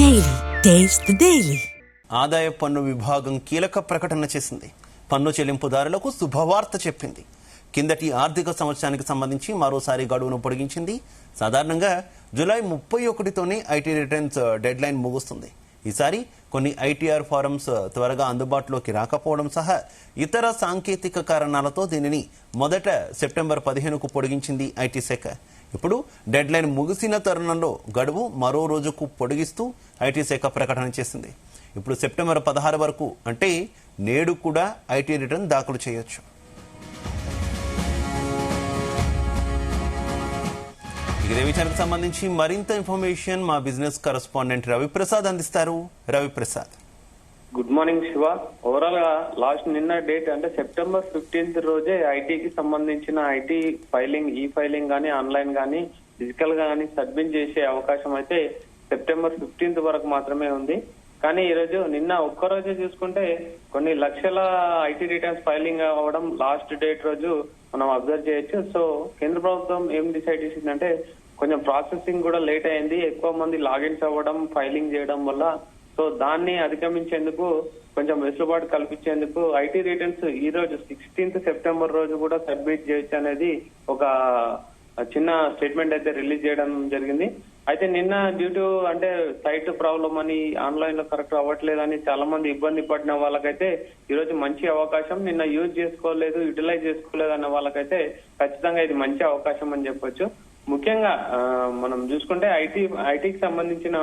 Daily. Taste the Daily. ఆదాయ పన్ను విభాగం కీలక ప్రకటన చేసింది. పన్ను చెల్లింపుదారులకు శుభవార్త చెప్పింది. కిందటి ఆర్థిక సంవత్సరానికి సంబంధించి మరోసారి గడువును పొడిగించింది. సాధారణంగా జూలై 31తోనే ఐటీ రిటర్న్స్ డెడ్ లైన్ ముగుస్తుంది. ఈసారి కొన్ని ఐటీఆర్ ఫారమ్స్ త్వరగా అందుబాటులోకి రాకపోవడం సహా ఇతర సాంకేతిక కారణాలతో దీనిని మొదట సెప్టెంబర్ 15కు పొడిగించింది ఐటీ శాఖ. ఇప్పుడు డెడ్ లైన్ ముగిసిన తరుణంలో గడువు మరో రోజుకు పొడిగిస్తూ ఐటీ శాఖ ప్రకటన చేసింది. ఇప్పుడు సెప్టెంబర్ 16 వరకు అంటే నేడు కూడా ఐటీ రిటర్న్ దాఖలు చేయొచ్చు. ఇదే విషయానికి సంబంధించి మరింత ఇన్ఫర్మేషన్ మా బిజినెస్ కరెస్పాండెంట్ రవిప్రసాద్ అందిస్తారు. Ravi Prasad, good morning Shiva. Overall గా లాస్ట్ నిన్న డేట్ అంటే సెప్టెంబర్ 15 రోజే ఐటీకి సంబంధించిన ఐటీ ఫైలింగ్, ఈ ఫైలింగ్ గానీ ఆన్లైన్ గానీ ఫిజికల్ గా గానీ సబ్మిట్ చేసే అవకాశం అయితే సెప్టెంబర్ 15 వరకు మాత్రమే ఉంది. కానీ ఈ రోజు నిన్న ఒక్కరోజే చూసుకుంటే కొన్ని లక్షల ఐటీ రిటర్న్స్ ఫైలింగ్ అవ్వడం లాస్ట్ డేట్ రోజు మనం అబ్జర్వ్ చేయొచ్చు. సో కేంద్ర ప్రభుత్వం ఏం డిసైడ్ చేసిందంటే కొంచెం ప్రాసెసింగ్ కూడా లేట్ అయింది, ఎక్కువ మంది లాగిన్స్ అవ్వడం ఫైలింగ్ చేయడం వల్ల. సో దాన్ని అధిగమించేందుకు కొంచెం వెసులుబాటు కల్పించేందుకు ఐటీ రిటర్న్స్ ఈ రోజు 16th సెప్టెంబర్ రోజు కూడా సబ్మిట్ చేయొచ్చు అనేది ఒక చిన్న స్టేట్మెంట్ అయితే రిలీజ్ చేయడం జరిగింది. అయితే నిన్న డ్యూ టు అంటే సైట్ ప్రాబ్లం అని ఆన్లైన్ లో కరెక్ట్ అవ్వట్లేదని చాలా మంది ఇబ్బంది పడిన వాళ్ళకైతే ఈ రోజు మంచి అవకాశం. నిన్న యూజ్ చేసుకోలేదు, యూటిలైజ్ చేసుకోలేదు అన్న వాళ్ళకైతే ఖచ్చితంగా ఇది మంచి అవకాశం అని చెప్పొచ్చు. ముఖ్యంగా మనం చూసుకుంటే ఐటీకి సంబంధించిన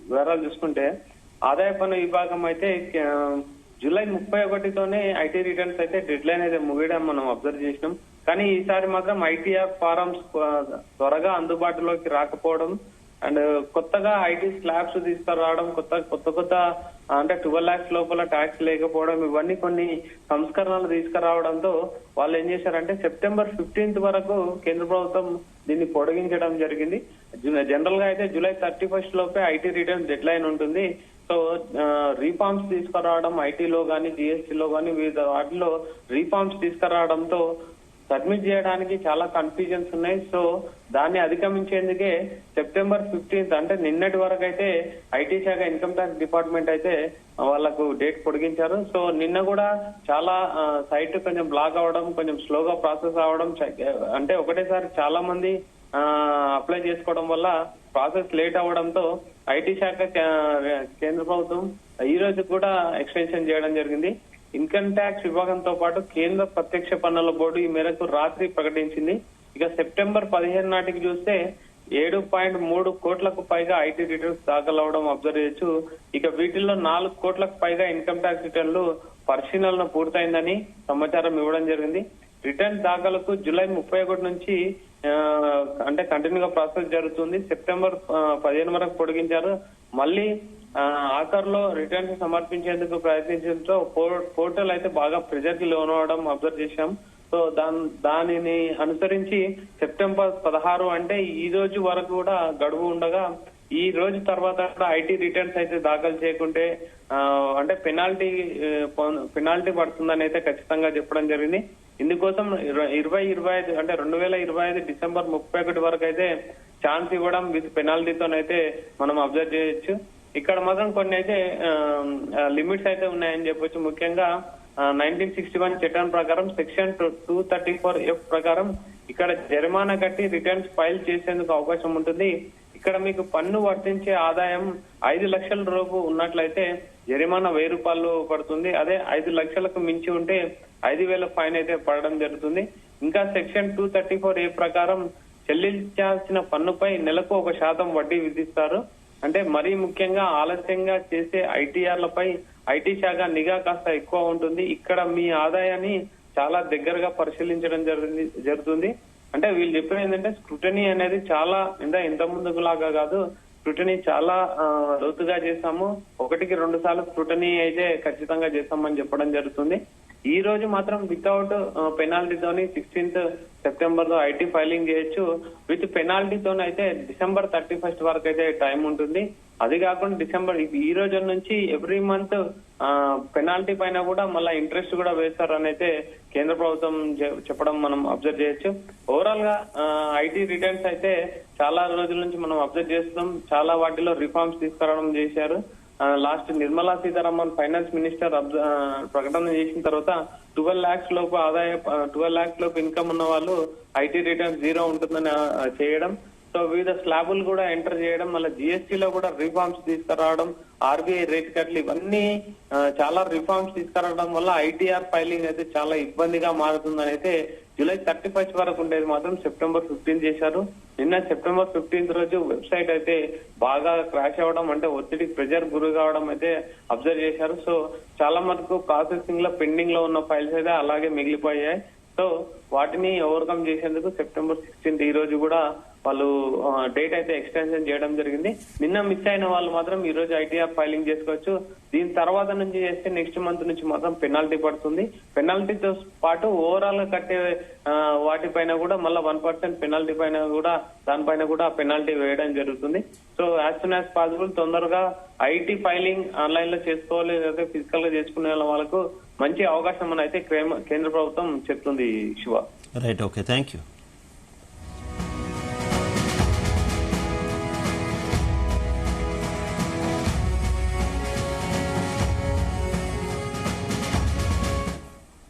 వివరాలు చూసుకుంటే ఆదాయ పన్ను విభాగం అయితే జూలై 31తోనే ఐటీ రిటర్న్స్ అయితే డెడ్ లైన్ అయితే ముగియడం మనం అబ్జర్వ్ చేసినాం. కానీ ఈసారి మాత్రం ఐటీఆర్ ఫారమ్స్ త్వరగా అందుబాటులోకి రాకపోవడం అండ్ కొత్తగా ఐటీ స్లాబ్స్ తీసుకురావడం, కొత్త అంటే 12 lakhs లోపల ట్యాక్స్ లేకపోవడం, ఇవన్నీ కొన్ని సంస్కరణలు తీసుకురావడంతో వాళ్ళు ఏం చేశారంటే సెప్టెంబర్ 15 వరకు కేంద్ర ప్రభుత్వం దీన్ని పొడిగించడం జరిగింది. జనరల్ గా అయితే జూలై 31 లోపే ఐటీ రిటర్న్స్ డెడ్ లైన్ ఉంటుంది. సో రీఫార్మ్స్ తీసుకురావడం ఐటీలో గానీ జిఎస్టీలో గానీ వివిధ వాటిలో రీఫార్మ్స్ తీసుకురావడంతో సబ్మిట్ చేయడానికి చాలా కన్ఫ్యూజన్స్ ఉన్నాయి. సో దాన్ని అధిగమించేందుకే సెప్టెంబర్ 15 అంటే నిన్నటి వరకు అయితే ఐటీ శాఖ ఇన్కమ్ ట్యాక్స్ డిపార్ట్మెంట్ అయితే వాళ్లకు డేట్ పొడిగించారు. సో నిన్న కూడా చాలా సైట్ కొంచెం బ్లాక్ అవడం, కొంచెం స్లోగా ప్రాసెస్ అవడం, అంటే ఒకటేసారి చాలా మంది అప్లై చేసుకోవడం వల్ల ప్రాసెస్ లేట్ అవడంతో ఐటీ శాఖ కేంద్ర ప్రభుత్వం ఈ రోజు కూడా ఎక్స్టెన్షన్ చేయడం జరిగింది. ఇన్కమ్ ట్యాక్స్ విభాగంతో పాటు కేంద్ర ప్రత్యక్ష పన్నుల బోర్డు ఈ మేరకు రాత్రి ప్రకటించింది. ఇక సెప్టెంబర్ 15 నాటికి చూస్తే 7.3 కోట్లకు పైగా ఐటీ రిటర్న్స్ దాఖలు అవడం అబ్జర్వ్ చేయొచ్చు. ఇక వీటిల్లో 4 కోట్లకు పైగా ఇన్కమ్ ట్యాక్స్ రిటర్న్లు పరిశీలన పూర్తయిందని సమాచారం ఇవ్వడం జరిగింది. రిటర్న్ దాఖలకు జూలై 31 నుంచి అంటే కంటిన్యూగా ప్రాసెస్ జరుగుతుంది. సెప్టెంబర్ 15 వరకు పొడిగించారు. మళ్ళీ ఆఖరులో రిటర్న్స్ సమర్పించేందుకు ప్రయత్నించడంతో పోర్టల్ అయితే బాగా ప్రెజర్ కి లోనవడం అబ్జర్వ్ చేశాం. సో దానిని అనుసరించి సెప్టెంబర్ 16 అంటే ఈ రోజు వరకు కూడా గడువు ఉండగా ఈ రోజు తర్వాత కూడా ఐటీ రిటర్న్స్ అయితే దాఖలు చేయకుంటే అంటే పెనాల్టీ పడుతుందని అయితే ఖచ్చితంగా చెప్పడం జరిగింది. ఇందుకోసం 2025 అంటే 2025 డిసెంబర్ 31 వరకు అయితే ఛాన్స్ ఇవ్వడం విత్ పెనాల్టీతోనైతే మనం అబ్జర్వ్ చేయొచ్చు. ఇక్కడ మాత్రం కొన్ని అయితే లిమిట్స్ అయితే ఉన్నాయని చెప్పొచ్చు. ముఖ్యంగా 1961 చట్టం ప్రకారం సెక్షన్ 234F ప్రకారం ఇక్కడ జరిమానా కట్టి రిటర్న్స్ ఫైల్ చేసేందుకు అవకాశం ఉంటుంది. ఇక్కడ మీకు పన్ను వర్తించే ఆదాయం 5 లక్షల రూపాయలు ఉన్నట్లయితే జరిమానా 1000 రూపాయలు పడుతుంది. అదే 5 లక్షలకు మించి ఉంటే 5,000 ఫైన్ అయితే పడడం జరుగుతుంది. ఇంకా సెక్షన్ 234A ప్రకారం చెల్లించాల్సిన పన్నుపై నెలకు 1% వడ్డీ విధిస్తారు. అంటే మరీ ముఖ్యంగా ఆలస్యంగా చేసే ఐటీఆర్లపై ఐటీ శాఖ నిఘా కాస్త ఎక్కువ ఉంటుంది. ఇక్కడ మీ ఆదాయాన్ని చాలా దగ్గరగా పరిశీలించడం జరుగుతుంది. అంటే వీళ్ళు చెప్పిన ఏంటంటే స్క్రూటనీ అనేది చాలా ఇంత ముందుకు లాగా కాదు, స్క్రూటనీ చాలా లోతుగా చేస్తాము. 1కి 2 సార్లు స్క్రూటనీ అయితే ఖచ్చితంగా చేస్తామని చెప్పడం జరుగుతుంది. ఈ రోజు మాత్రం వితౌట్ పెనాల్టీతోని 16th సెప్టెంబర్ లో ఐటీ ఫైలింగ్ చేయొచ్చు. విత్ పెనాల్టీతో అయితే December 31st వరకు అయితే టైం ఉంటుంది. అది కాకుండా డిసెంబర్ ఈ రోజు నుంచి ఎవ్రీ మంత్ పెనాల్టీ పైన కూడా మళ్ళీ ఇంట్రెస్ట్ కూడా వేస్తారని అయితే కేంద్ర ప్రభుత్వం చెప్పడం మనం అబ్జర్వ్ చేయొచ్చు. ఓవరాల్ గా ఐటీ రిటర్న్స్ అయితే చాలా రోజుల నుంచి మనం అబ్జర్వ్ చేస్తున్నాం. చాలా వాటిలో రిఫార్మ్స్ తీసుకురావడం చేశారు. Last Nirmala Sitharaman finance minister ప్రకటన చేసిన తర్వాత 12 lakhs లోపు ఆదాయ 12 lakhs లోపు ఇన్కమ్ ఉన్న వాళ్ళు ఐటీ రిటర్న్స్ 0 ఉంటుందని చేయడం. సో వివిధ స్లాబులు కూడా ఎంటర్ చేయడం, మళ్ళీ జిఎస్టీలో కూడా రిఫార్మ్స్ తీసుకురావడం, ఆర్బీఐ రేట్ కట్లు, ఇవన్నీ చాలా రిఫార్మ్స్ తీసుకురావడం వల్ల ఐటీఆర్ ఫైలింగ్ అయితే చాలా ఇబ్బందిగా మారుతుందని అయితే July 31st వరకు ఉండేది మాత్రం September 15 చేశారు. నిన్న September 15th రోజు వెబ్సైట్ అయితే బాగా క్రాష్ అవ్వడం, అంటే ఒత్తిడికి ప్రెజర్ గురి కావడం అయితే అబ్జర్వ్ చేశారు. సో చాలా మటుకు ప్రాసెసింగ్ లో పెండింగ్ లో ఉన్న ఫైల్స్ అయితే అలాగే మిగిలిపోయాయి. సో వాటిని ఓవర్కమ్ చేసేందుకు September 16th ఈ రోజు కూడా వాళ్ళు డేట్ అయితే ఎక్స్టెన్షన్ చేయడం జరిగింది. నిన్న మిస్ అయిన వాళ్ళు మాత్రం ఈ రోజు ఐటీఆర్ ఫైలింగ్ చేసుకోవచ్చు. దీని తర్వాత నుంచి చేస్తే నెక్స్ట్ మంత్ నుంచి మాత్రం పెనాల్టీ పడుతుంది. పెనాల్టీతో పాటు ఓవరాల్ గా కట్టే వాటిపైన కూడా మళ్ళీ 1% పెనాల్టీ పైన కూడా దానిపైన కూడా పెనాల్టీ వేయడం జరుగుతుంది. So as soon as possible తొందరగా ఐటీ ఫైలింగ్ ఆన్లైన్ లో చేసుకోవాలి, లేదా ఫిజికల్ గా చేసుకునే వాళ్ళకు మంచి అవకాశం అని అయితే కేంద్ర ప్రభుత్వం చెప్తుంది. Shiva. Right, okay, thank you.